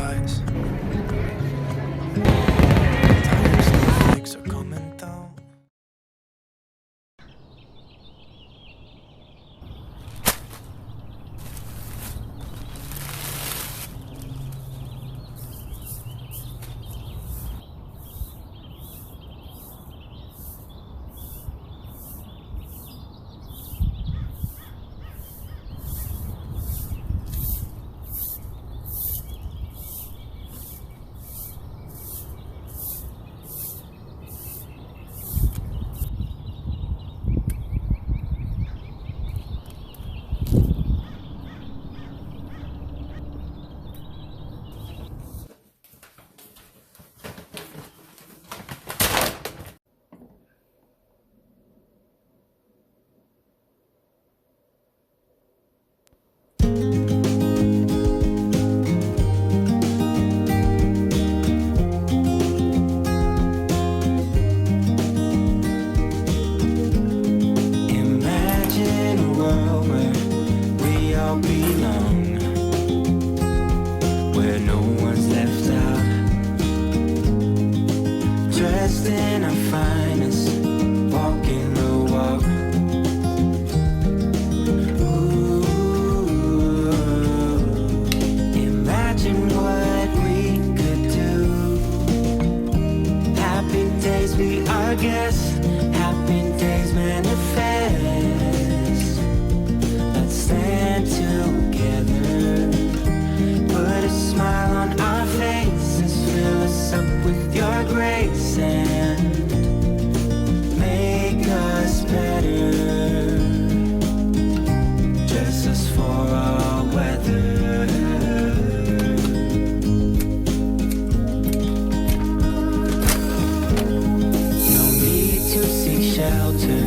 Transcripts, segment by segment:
eyes. Tiny snowflakes are coming down. Imagine a world where we all belong, where no one's left out, dressed in our finest, walking the walk. Ooh, imagine what we could do. Happy days be our guests, happy days manifest. Let's stand together, put a smile on our faces, fill us up with your grace and make us better. Dress us for all weather. No need to seek shelter,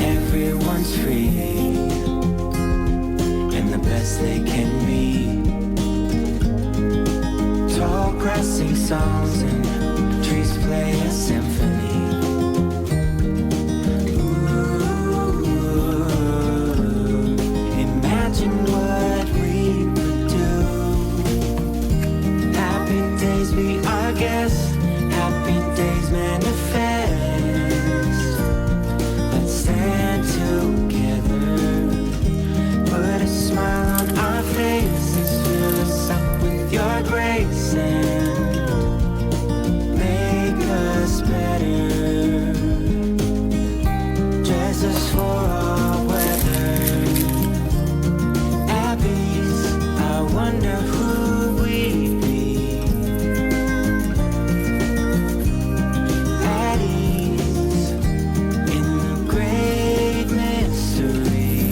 everyone's free, and the best they can be. Tall grass sing songs and trees play a symphony. Ooh, imagine what we could do. Happy days be our guests, happy days manifest. Let's stand together, put a smile on our faces, fill us up with your grace and make us better. Dress us for all weather. Abbeys, I wonder who we'd be. At ease in the great mystery.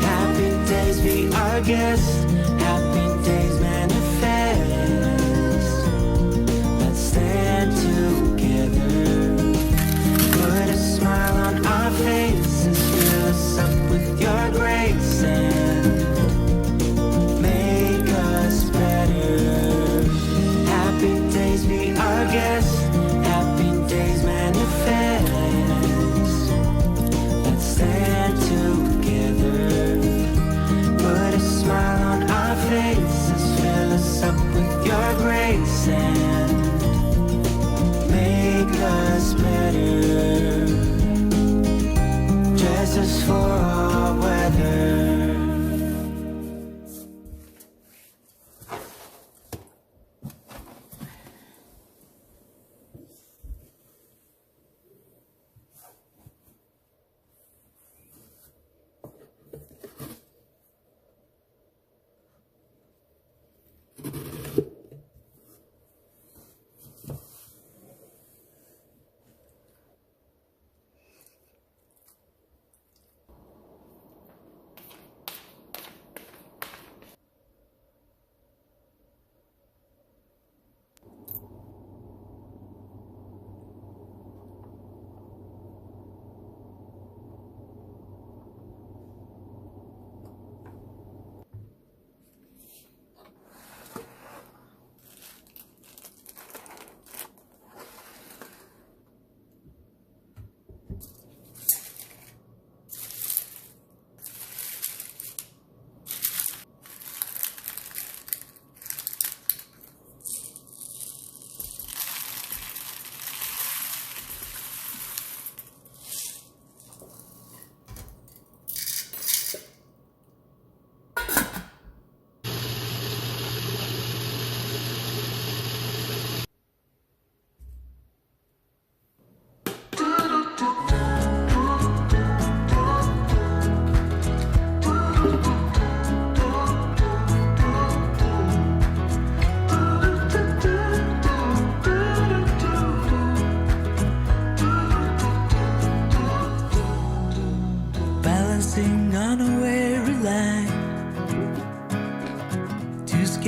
Happy days be our guests, happy days manifest. Let's stand together, put a smile on our faces, fill us up with your grace and make us better. Happy days be our guests, happy days manifest. Let's stand together, put a smile on our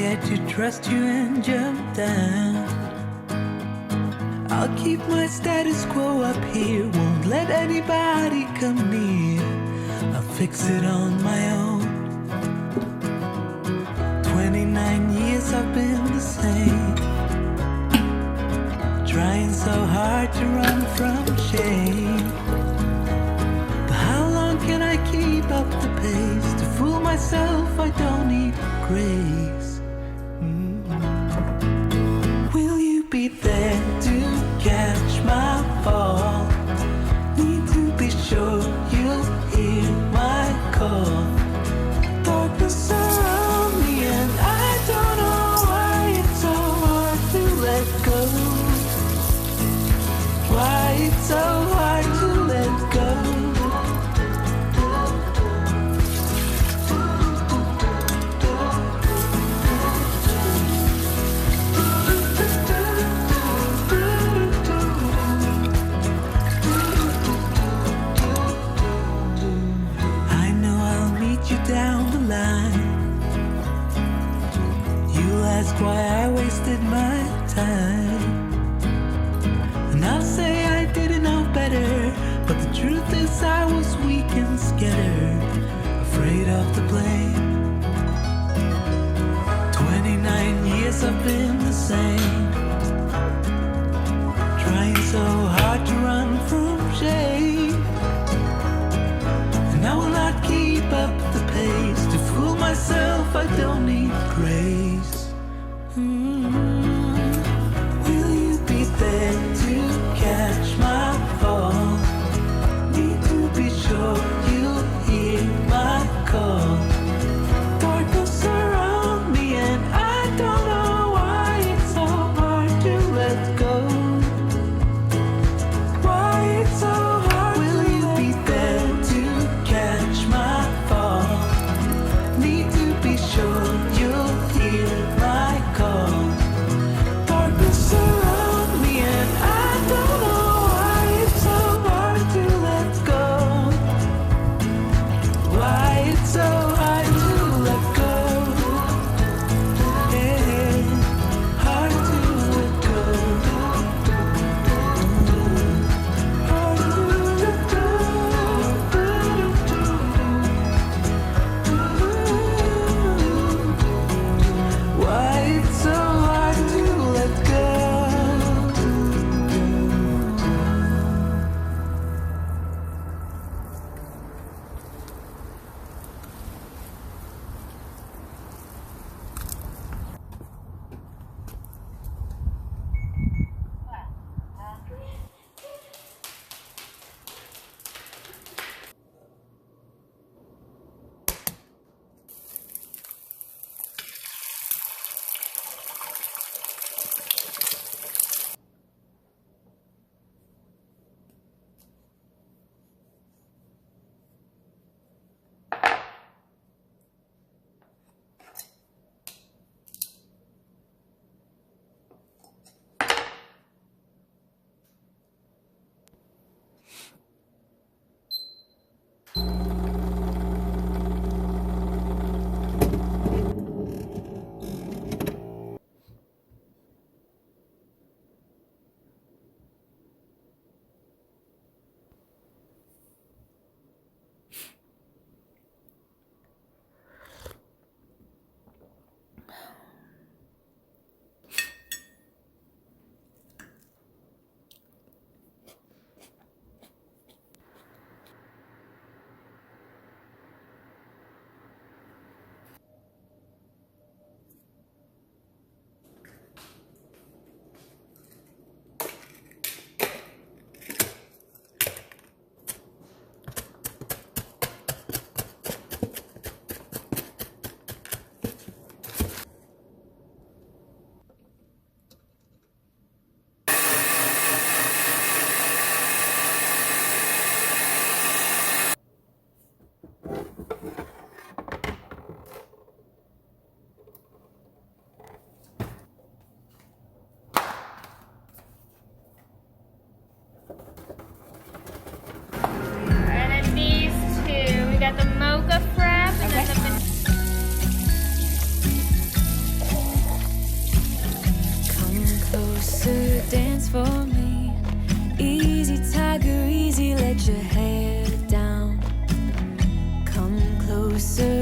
scared to trust you and jump down. I'll keep my status quo up here, won't let anybody come near. I'll fix it on my own. 29 years I've been the same, trying so hard to run from shame. But how long can I keep up the pace? To fool myself I don't need grace. Will you be there to catch my fall? Need to be sure you'll hear my call. Darkness surround me and I don't know why it's so hard to let go. Why it's so hard to let go. I know I'll meet you down the line. You'll ask why I wasted my time, and I'll say I didn't know better. But the truth is I was weak and scattered, afraid of the blame. 29 years I've been the same, trying so hard to run from shame. And I will not keep up the pace. To fool myself I don't need grace. Will you be there to catch my fall? Need to be sure you'll hear my call. Darkness surround me and I don't know why it's so hard to let go. Why it's so hard. closer